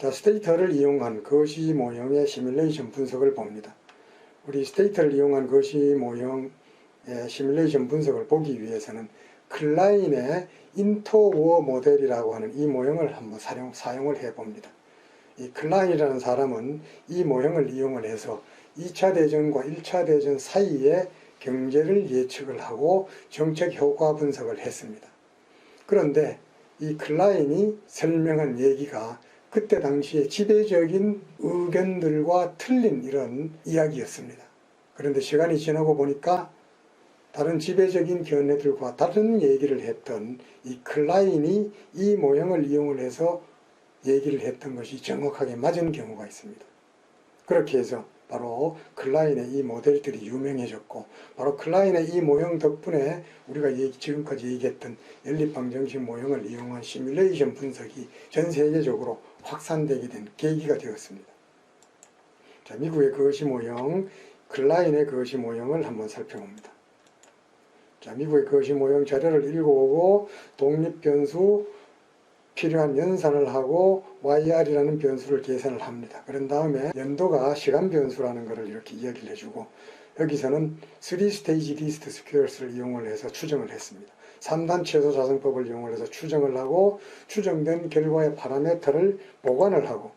자, 스테이터를 이용한 거시 모형의 시뮬레이션 분석을 봅니다. 우리 스테이터를 이용한 거시 모형의 시뮬레이션 분석을 보기 위해서는 클라인의 인터워 모델이라고 하는 이 모형을 한번 사용을 해봅니다. 이 클라인이라는 사람은 이 모형을 이용을 해서 2차 대전과 1차 대전 사이에 경제를 예측을 하고 정책 효과 분석을 했습니다. 그런데 이 클라인이 설명한 얘기가 그때 당시에 지배적인 의견들과 틀린 이런 이야기였습니다. 그런데 시간이 지나고 보니까 다른 지배적인 견해들과 다른 얘기를 했던 이 클라인이 이 모형을 이용을 해서 얘기를 했던 것이 정확하게 맞은 경우가 있습니다. 그렇게 해서 바로 클라인의 이 모델들이 유명해졌고, 바로 클라인의 이 모형 덕분에 우리가 지금까지 얘기했던 연립방정식 모형을 이용한 시뮬레이션 분석이 전 세계적으로 확산되게 된 계기가 되었습니다. 자, 미국의 거시 모형, 클라인의 거시 모형을 한번 살펴봅니다. 자, 미국의 거시 모형 자료를 읽어오고 독립변수 필요한 연산을 하고 YR이라는 변수를 계산을 합니다. 그런 다음에 연도가 시간 변수라는 것을 이렇게 이야기를 해주고, 여기서는 3스테이지 리스트 스퀘어스를 이용을 해서 추정을 했습니다. 3단 최소 자성법을 이용을 해서 추정을 하고, 추정된 결과의 파라미터를 보관을 하고,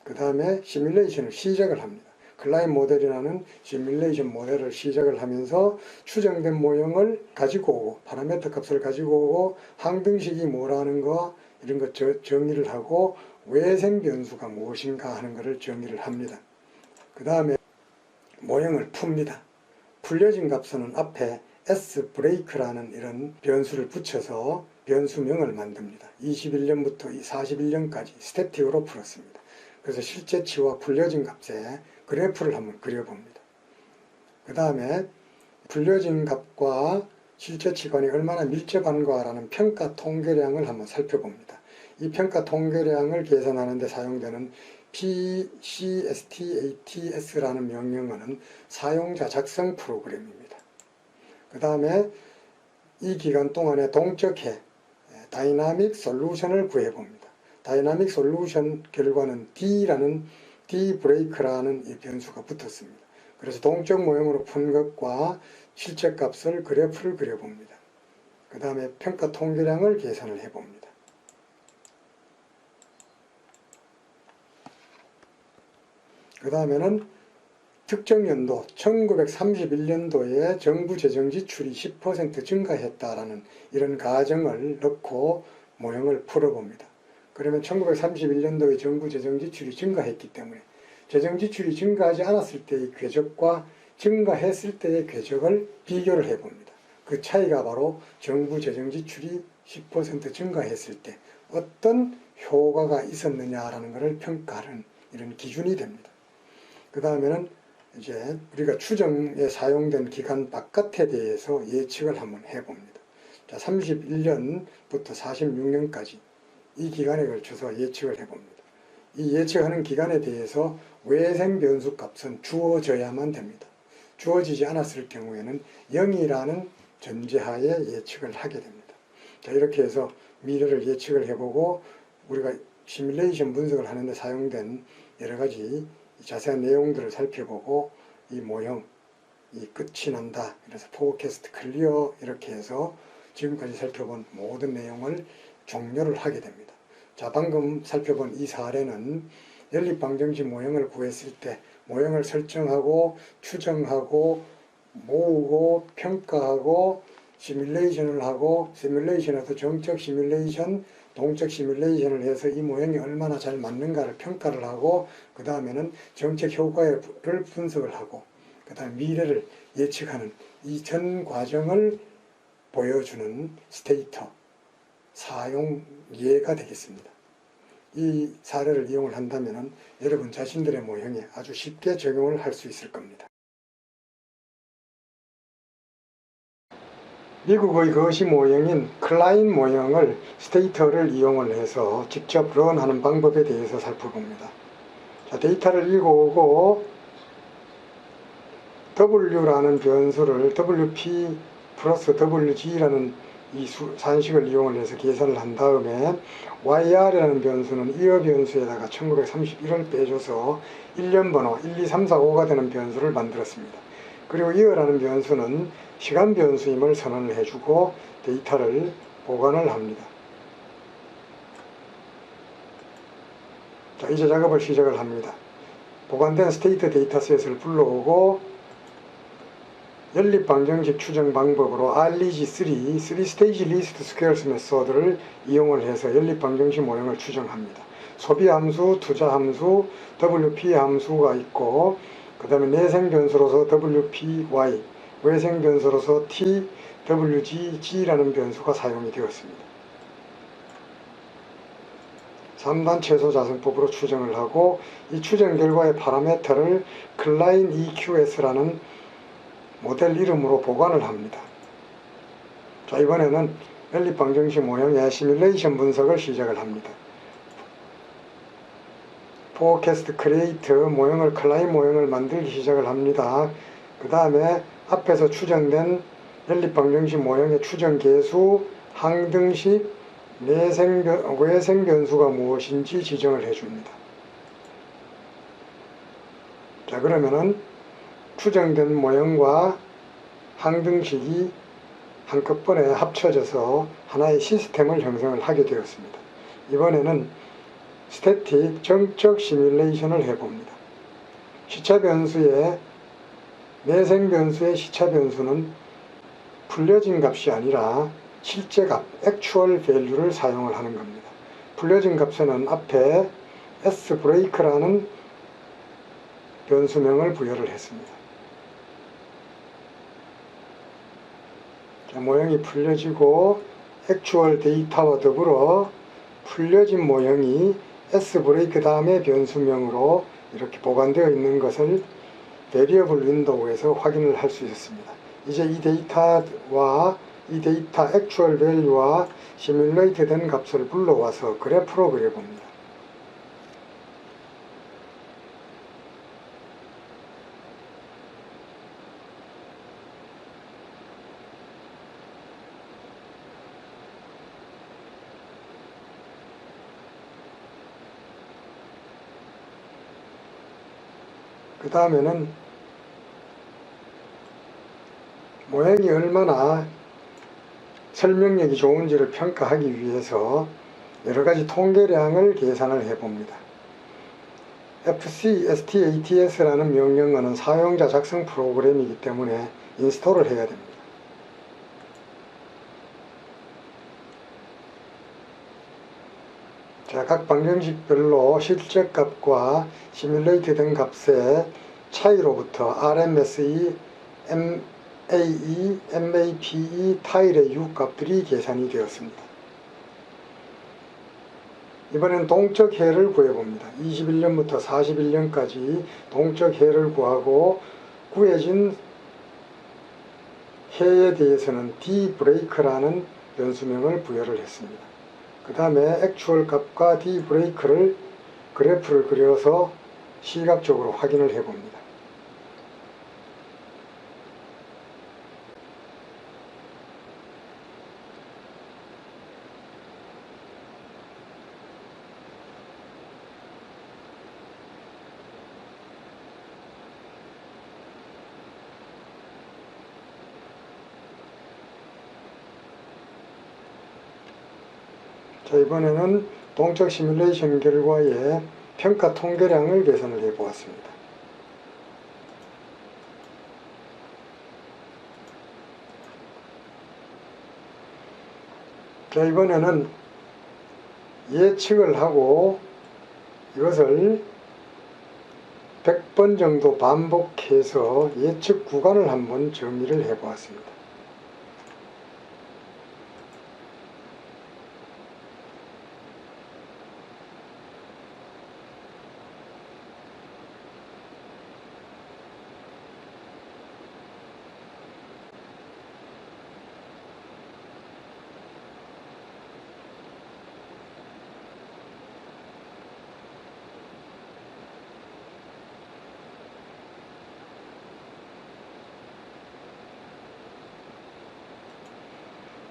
그 다음에 시뮬레이션을 시작을 합니다. 클라인 모델이라는 시뮬레이션 모델을 시작을 하면서 추정된 모형을 가지고 오고, 파라미터 값을 가지고 오고, 항등식이 뭐라는 거 이런 것 정의를 하고, 외생 변수가 무엇인가 하는 것을 정의를 합니다. 그 다음에 모형을 풉니다. 풀려진 값은 앞에 S 브레이크라는 이런 변수를 붙여서 변수명을 만듭니다. 21년부터 41년까지 스태틱으로 풀었습니다. 그래서 실제치와 풀려진 값의 그래프를 한번 그려봅니다. 그 다음에 풀려진 값과 실제치 간이 얼마나 밀접한가라는 평가 통계량을 한번 살펴봅니다. 이 평가 통계량을 계산하는 데 사용되는 PCSTATS라는 명령어는 사용자 작성 프로그램입니다. 그 다음에 이 기간 동안에 동적해 다이나믹 솔루션을 구해봅니다. 다이나믹 솔루션 결과는 D 브레이크라는 이 변수가 붙었습니다. 그래서 동적 모형으로 푼 것과 실제값을 그래프를 그려봅니다. 그 다음에 평가 통계량을 계산을 해봅니다. 그 다음에는 특정 연도 1931년도에 정부 재정 지출이 10% 증가했다라는 이런 가정을 넣고 모형을 풀어봅니다. 그러면 1931년도에 정부 재정 지출이 증가했기 때문에 재정 지출이 증가하지 않았을 때의 궤적과 증가했을 때의 궤적을 비교를 해봅니다. 그 차이가 바로 정부 재정 지출이 10% 증가했을 때 어떤 효과가 있었느냐라는 것을 평가하는 이런 기준이 됩니다. 그 다음에는 이제 우리가 추정에 사용된 기간 바깥에 대해서 예측을 한번 해봅니다. 자, 31년부터 46년까지 이 기간에 걸쳐서 예측을 해봅니다. 이 예측하는 기간에 대해서 외생 변수 값은 주어져야만 됩니다. 주어지지 않았을 경우에는 0이라는 전제하에 예측을 하게 됩니다. 자, 이렇게 해서 미래를 예측을 해보고 우리가 시뮬레이션 분석을 하는 데 사용된 여러 가지 자세한 내용들을 살펴보고 이 모형, 이 끝이 난다. 그래서 포캐스트 클리어 이렇게 해서 지금까지 살펴본 모든 내용을 종료를 하게 됩니다. 자, 방금 살펴본 이 사례는 연립방정식 모형을 구했을 때 모형을 설정하고 추정하고 모으고 평가하고 시뮬레이션을 하고 시뮬레이션에서 정적 시뮬레이션, 동적 시뮬레이션을 해서 이 모형이 얼마나 잘 맞는가를 평가를 하고 그 다음에는 정책 효과를 분석을 하고 그 다음 미래를 예측하는 이 전 과정을 보여주는 스테이터 사용 예가 되겠습니다. 이 사례를 이용을 한다면 여러분 자신들의 모형에 아주 쉽게 적용을 할 수 있을 겁니다. 미국의 거시 모형인 클라인 모형을 스테이터를 이용을 해서 직접 런하는 방법에 대해서 살펴봅니다. 자, 데이터를 읽어오고 W라는 변수를 WP 플러스 WG라는 이 산식을 이용을 해서 계산을 한 다음에 YR이라는 변수는 이어 변수에다가 1931을 빼줘서 1년 번호 1, 2, 3, 4, 5가 되는 변수를 만들었습니다. 그리고 이어라는 변수는 시간 변수임을 선언을 해주고 데이터를 보관을 합니다. 자, 이제 작업을 시작을 합니다. 보관된 스테이트 데이터셋을 불러오고 연립방정식 추정 방법으로 RLG3, 3스테이지 리스트 스퀘어스 메소드를 이용을 해서 연립방정식 모형을 추정합니다. 소비 함수, 투자 함수, WP 함수가 있고 그 다음에 내생 변수로서 WPY, 외생 변수로서 T, WG라는 변수가 사용이 되었습니다. 3단 최소 자승법으로 추정을 하고 이 추정 결과의 파라미터를 클라인 EQS라는 모델 이름으로 보관을 합니다. 자, 이번에는 연립방정식 모형의 시뮬레이션 분석을 시작을 합니다. 포캐스트 크리에이트 모형을 클라인 모형을 만들기 시작을 합니다. 그 다음에 앞에서 추정된 연립방정식 모형의 추정 계수, 항등식, 외생 변수가 무엇인지 지정을 해줍니다. 자, 그러면은 추정된 모형과 항등식이 한꺼번에 합쳐져서 하나의 시스템을 형성을 하게 되었습니다. 이번에는 스태틱 정적 시뮬레이션을 해봅니다. 시차 변수의 내생 변수의 시차 변수는 풀려진 값이 아니라 실제 값, actual value를 사용을 하는 겁니다. 풀려진 값에는 앞에 sBreak라는 변수명을 부여를 했습니다. 자, 모형이 풀려지고 액추얼 데이터와 더불어 풀려진 모형이 sBreak 다음에 변수명으로 이렇게 보관되어 있는 것을 베리어블 윈도우에서 확인을 할 수 있었습니다. 이제 이 데이터와 이 데이터 액추얼 밸류와 시뮬레이트 된 값을 불러와서 그래프로 그려봅니다. 그 다음에는 모형이 얼마나 설명력이 좋은지를 평가하기 위해서 여러가지 통계량을 계산을 해봅니다. fcstats라는 명령어는 사용자 작성 프로그램이기 때문에 인스톨을 해야 됩니다. 자, 각 방정식별로 실제 값과 시뮬레이트 된 값의 차이로부터 RMSE, MAE, MAPE, 타일의 U 값들이 계산이 되었습니다. 이번엔 동적 해를 구해봅니다. 21년부터 41년까지 동적 해를 구하고 구해진 해에 대해서는 dBreak라는 변수명을 부여를 했습니다. 그 다음에 액추얼 값과 dBreak를 그래프를 그려서 시각적으로 확인을 해봅니다. 자, 이번에는 동적 시뮬레이션 결과의 평가 통계량을 계산을 해 보았습니다. 자, 이번에는 예측을 하고 이것을 100번 정도 반복해서 예측 구간을 한번 정의를 해 보았습니다.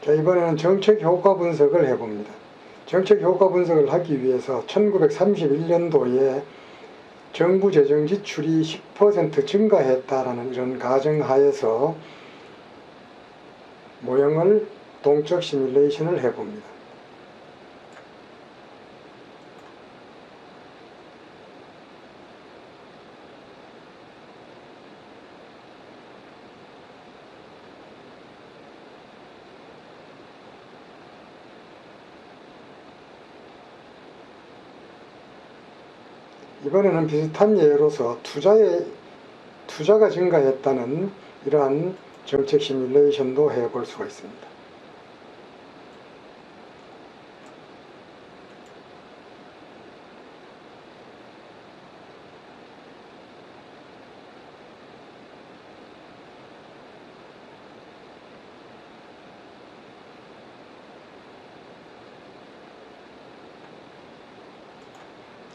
자, 이번에는 정책 효과 분석을 해봅니다. 정책 효과 분석을 하기 위해서 1931년도에 정부 재정 지출이 10% 증가했다라는 이런 가정하에서 모형을 동적 시뮬레이션을 해봅니다. 이번에는 비슷한 예로서 투자가 증가했다는 이러한 정책 시뮬레이션도 해볼 수가 있습니다.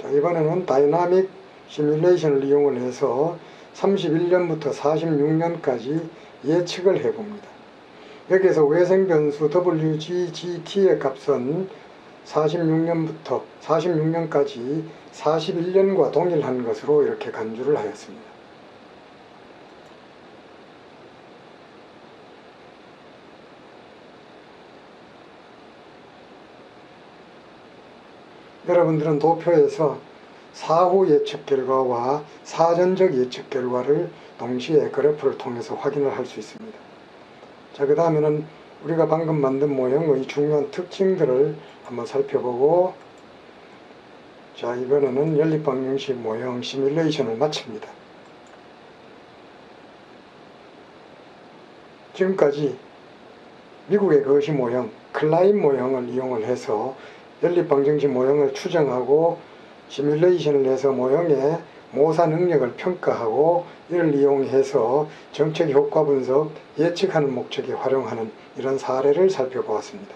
자, 이번에는 다이나믹 시뮬레이션을 이용을 해서 31년부터 46년까지 예측을 해봅니다. 여기에서 외생변수 WGGT의 값은 46년부터 46년까지 41년과 동일한 것으로 이렇게 간주를 하였습니다. 여러분들은 도표에서 사후 예측 결과와 사전적 예측 결과를 동시에 그래프를 통해서 확인을 할 수 있습니다. 자, 그 다음에는 우리가 방금 만든 모형의 중요한 특징들을 한번 살펴보고, 자, 이번에는 연립방정식 모형 시뮬레이션을 마칩니다. 지금까지 미국의 거시 모형, 클라인 모형을 이용을 해서 연립방정식 모형을 추정하고 시뮬레이션을 해서 모형의 모사 능력을 평가하고 이를 이용해서 정책 효과 분석, 예측하는 목적에 활용하는 이런 사례를 살펴보았습니다.